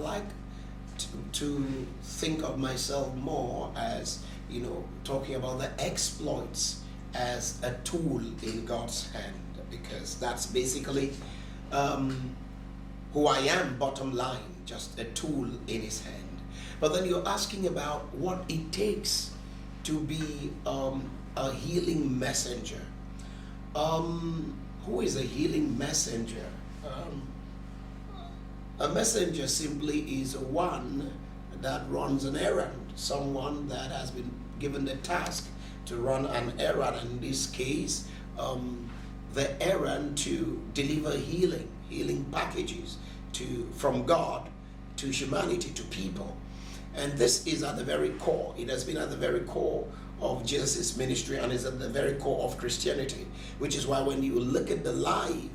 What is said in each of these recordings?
like to think of myself more as, talking about the exploits as a tool in God's hand, because that's basically who I am, bottom line, just a tool in His hand. But then you're asking about what it takes to be a healing messenger. Who is a healing messenger? A messenger simply is one that runs an errand, someone that has been given the task to run an errand. In this case, the errand to deliver healing packages from God to humanity, to people. And this is at the very core. It has been at the very core of Jesus' ministry and is at the very core of Christianity, which is why when you look at the life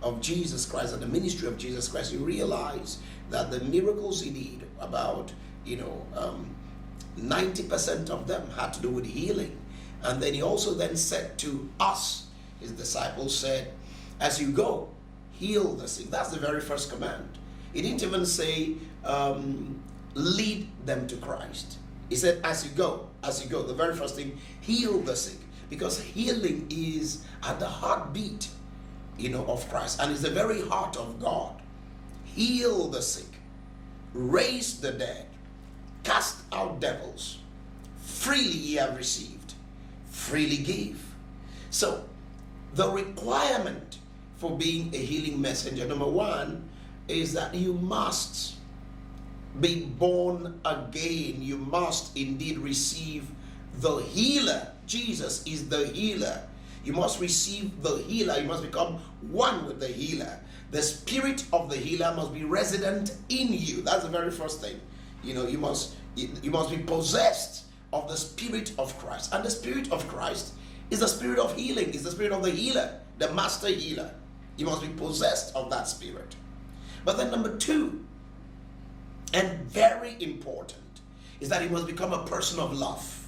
of Jesus Christ and the ministry of Jesus Christ, you realize that the miracles He did, about 90% of them had to do with healing. And then He also then said to us, His disciples, said, as you go, heal the sick. That's the very first command. He didn't even say lead them to Christ. He said, as you go, the very first thing, heal the sick, because healing is at the heartbeat of Christ, and is the very heart of God. Heal the sick, raise the dead, cast out devils. Freely ye have received, freely give. So the requirement for being a healing messenger, number one, is that you must be born again. You must indeed receive the healer. Jesus is the healer. You must receive the healer. You must become one with the healer. The spirit of the healer must be resident in you. That's the very first thing. You must be possessed of the spirit of Christ. And the spirit of Christ is the spirit of healing. Is the spirit of the healer, the master healer. You must be possessed of that spirit. But then number two, and very important, is that you must become a person of love.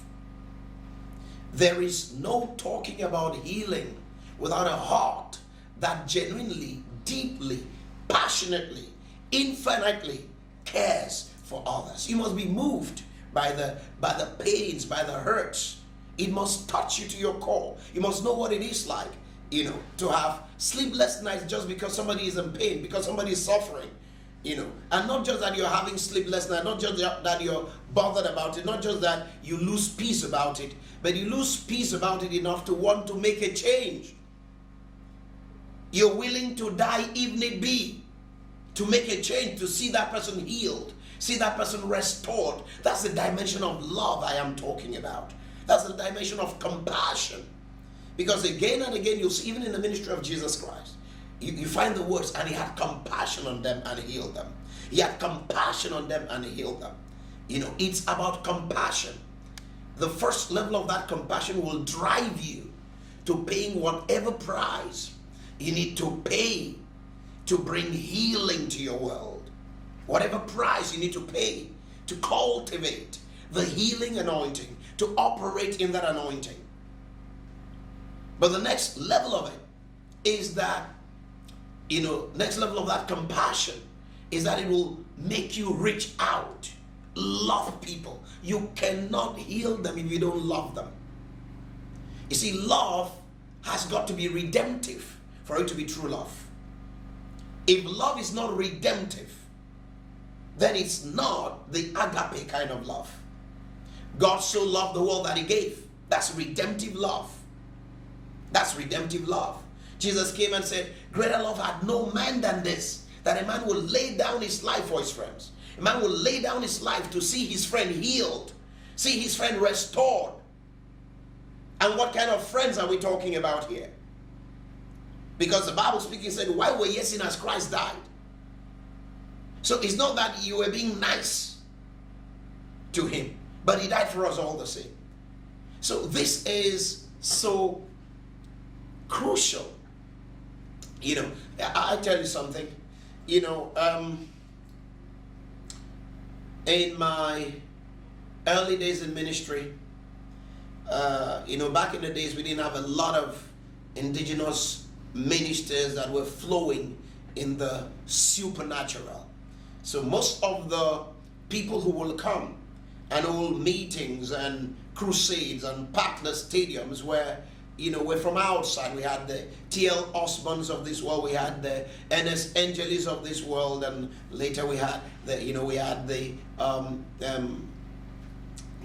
There is no talking about healing without a heart that genuinely, deeply, passionately, infinitely cares for others. You must be moved by the pains, by the hurts. It must touch you to your core. You must know what it is like, to have sleepless nights just because somebody is in pain, because somebody is suffering. And not just that you're having sleepless nights, not just that you're bothered about it, not just that you lose peace about it, but you lose peace about it enough to want to make a change. You're willing to die if need be, to make a change, to see that person healed, see that person restored. That's the dimension of love I am talking about. That's the dimension of compassion. Because again and again, you'll see, even in the ministry of Jesus Christ, you find the words, and He had compassion on them and healed them. He had compassion on them and healed them. It's about compassion. The first level of that compassion will drive you to paying whatever price you need to pay to bring healing to your world. Whatever price you need to pay to cultivate the healing anointing, to operate in that anointing. But the next level of it is that, next level of that compassion is that it will make you reach out, love people. You cannot heal them if you don't love them. You see, love has got to be redemptive for it to be true love. If love is not redemptive, then it's not the agape kind of love. God so loved the world that He gave. That's redemptive love. That's redemptive love. Jesus came and said, greater love had no man than this, that a man will lay down his life for his friends. A man will lay down his life to see his friend healed, see his friend restored. And what kind of friends are we talking about here? Because the Bible speaking said, why were ye sinners, Christ died. So it's not that you were being nice to Him, but He died for us all the same. So this is so crucial. I tell you something, in my early days in ministry, back in the days, we didn't have a lot of indigenous ministers that were flowing in the supernatural. So most of the people who will come and all meetings and crusades and packed the stadiums where, we're from outside. We had the T.L. Osborns of this world, we had the Ernest Angelis of this world, and later we had the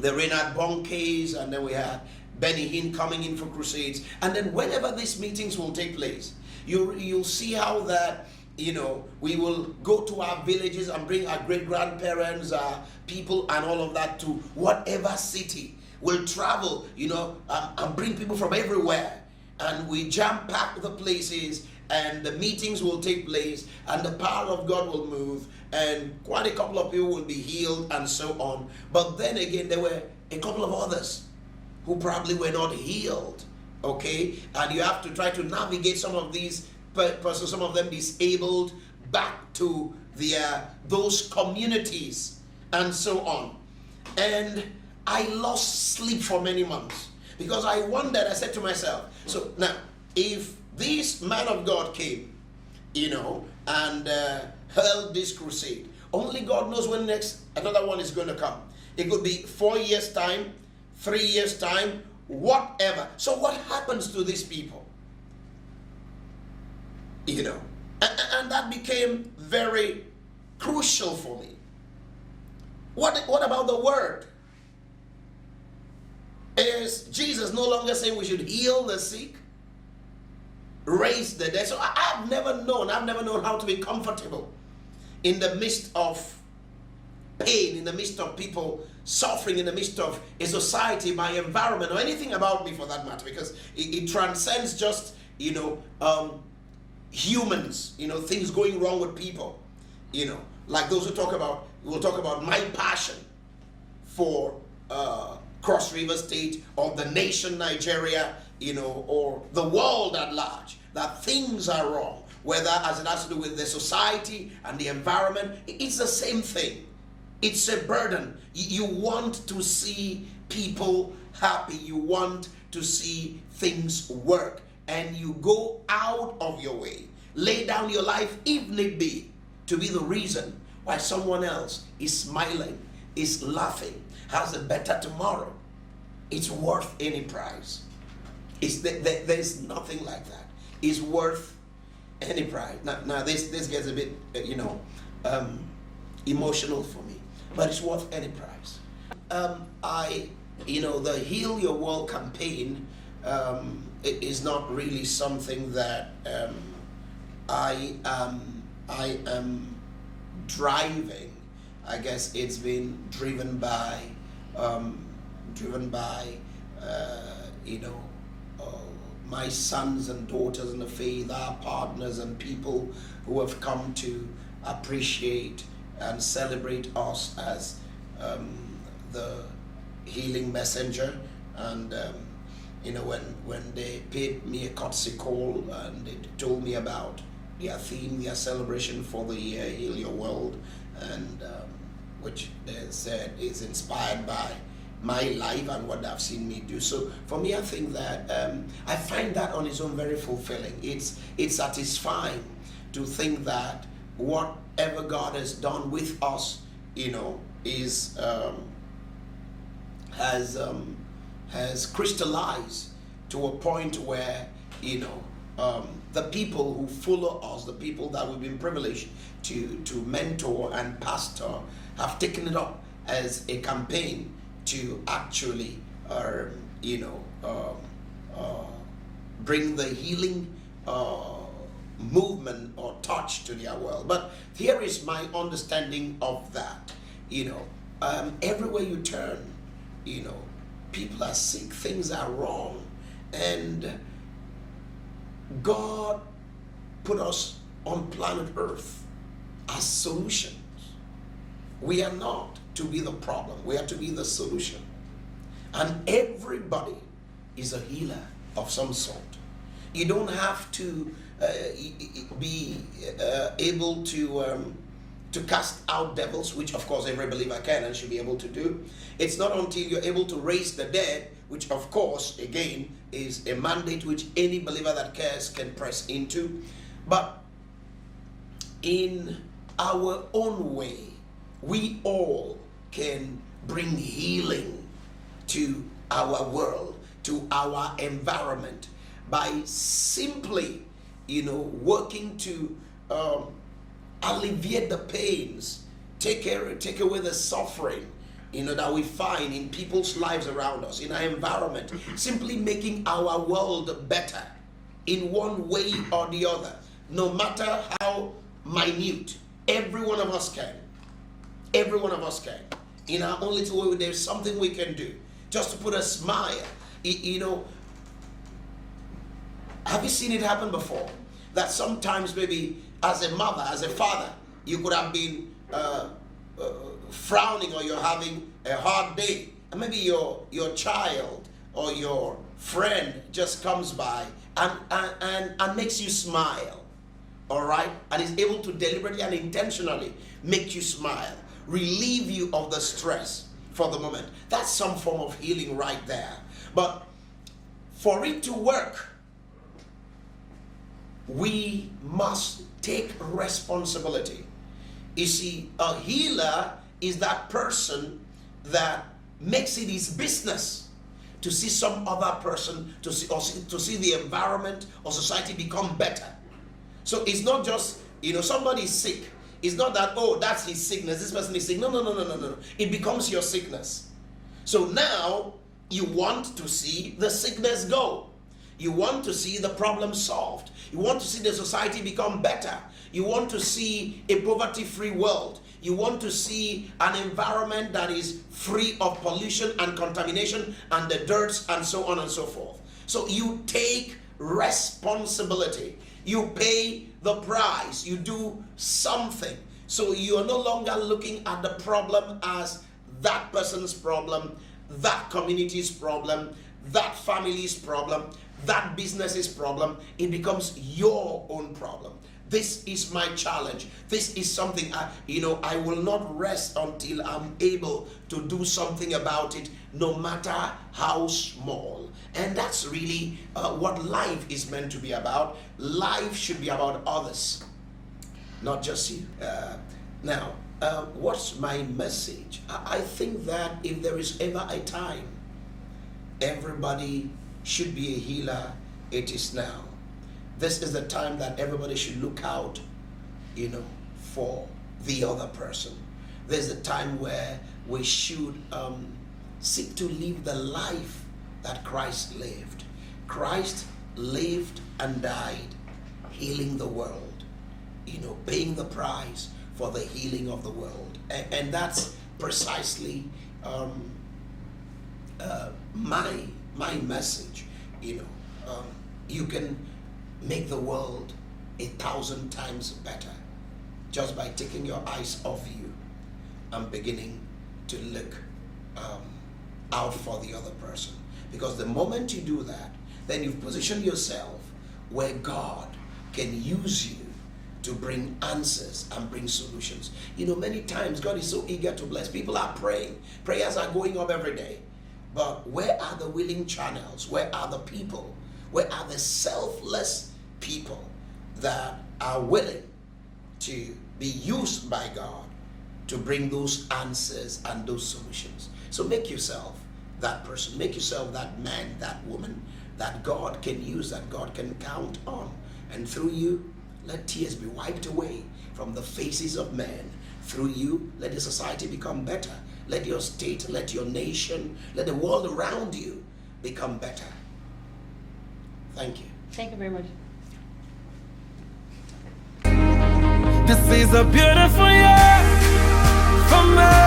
Reinhard Bonnke's, and then we had Benny Hinn coming in for crusades. And then whenever these meetings will take place, you'll see how that, we will go to our villages and bring our great-grandparents, our people and all of that to whatever city. We'll travel, and bring people from everywhere. And we jam-pack the places, and the meetings will take place, and the power of God will move, and quite a couple of people will be healed, and so on. But then again, there were a couple of others who probably were not healed, okay? And you have to try to navigate some of these persons, some of them disabled, back to those communities, and so on. And I lost sleep for many months because I wondered, I said to myself, so now, if this man of God came, and held this crusade, only God knows when next another one is going to come. It could be 4 years' time, 3 years' time, whatever. So what happens to these people? And that became very crucial for me. What about the word? Is Jesus no longer saying we should heal the sick, raise the dead? So I've never known how to be comfortable in the midst of pain, in the midst of people suffering, in the midst of a society, my environment, or anything about me for that matter, because it transcends just, humans, things going wrong with people, like those who will talk about my passion for Cross River State or the nation Nigeria, or the world at large, that things are wrong, whether as it has to do with the society and the environment. It's the same thing. It's a burden. You want to see people happy. You want to see things work. And you go out of your way, lay down your life, if need be, to be the reason why someone else is smiling, is laughing, has a better tomorrow. It's worth any price. There's nothing like that. It's worth any price. Now this gets a bit, emotional for me, but it's worth any price. The Heal Your World campaign it is not really something that I am driving. I guess it's been driven by my sons and daughters in the faith, our partners and people who have come to appreciate and celebrate us as the healing messenger. And when they paid me a courtesy call and they told me about their theme, their celebration for the year, Heal Your World, and which they said is inspired by my life and what they've seen me do. So for me, I think that I find that on its own very fulfilling. It's satisfying to think that whatever God has done with us, is has crystallized to a point where the people who follow us, the people that we've been privileged to mentor and pastor, have taken it up as a campaign to actually bring the healing movement or touch to their world. But here is my understanding of that. Everywhere you turn, people are sick, things are wrong, and God put us on planet Earth as solutions. We are not to be the problem, we are to be the solution. And everybody is a healer of some sort. You don't have to be able to cast out devils, which of course every believer can and should be able to do. It's not until you're able to raise the dead, which of course again is a mandate which any believer that cares can press into. But in our own way, we all can bring healing to our world, to our environment, by simply, working to alleviate the pains, take away the suffering, that we find in people's lives around us, in our environment, simply making our world better in one way or the other, no matter how minute. Every one of us can. Every one of us can. In our own little way, there's something we can do just to put a smile. Have you seen it happen before? That sometimes maybe as a mother, as a father, you could have been frowning, or you're having a hard day, and maybe your child or your friend just comes by and makes you smile, all right, and is able to deliberately and intentionally make you smile, relieve you of the stress for the moment. That's some form of healing right there. But for it to work, we must take responsibility. You see, a healer is that person that makes it his business to see some other person, to see the environment or society become better. So it's not just, somebody's sick. It's not that, oh, that's his sickness, this person is sick. No. It becomes your sickness. So now you want to see the sickness go. You want to see the problem solved. You want to see the society become better. You want to see a poverty-free world. You want to see an environment that is free of pollution and contamination and the dirt and so on and so forth. So you take responsibility. You pay the price. You do something. So you are no longer looking at the problem as that person's problem, that community's problem, that family's problem, that business's problem. It becomes your own problem. This is my challenge. This is something I will not rest until I'm able to do something about it, no matter how small. And that's really what life is meant to be about. Life should be about others, not just you. Now, what's my message? I think that if there is ever a time everybody should be a healer, it is now. This is the time that everybody should look out, for the other person. There's a time where we should seek to live the life that Christ lived. Christ lived and died, healing the world, paying the price for the healing of the world. And that's precisely my message. You can make the world 1,000 times better just by taking your eyes off you and beginning to look out for the other person. Because the moment you do that, then you've positioned yourself where God can use you to bring answers and bring solutions. Many times God is so eager to bless. People are praying. Prayers are going up every day. But where are the willing channels? Where are the people? Where are the selfless people that are willing to be used by God to bring those answers and those solutions? So make yourself that person. Make yourself that man, that woman that God can use, that God can count on. And through you, let tears be wiped away from the faces of men. Through you, let the society become better. Let your state, let your nation, let the world around you become better. Thank you. Thank you very much. This is a beautiful year for me.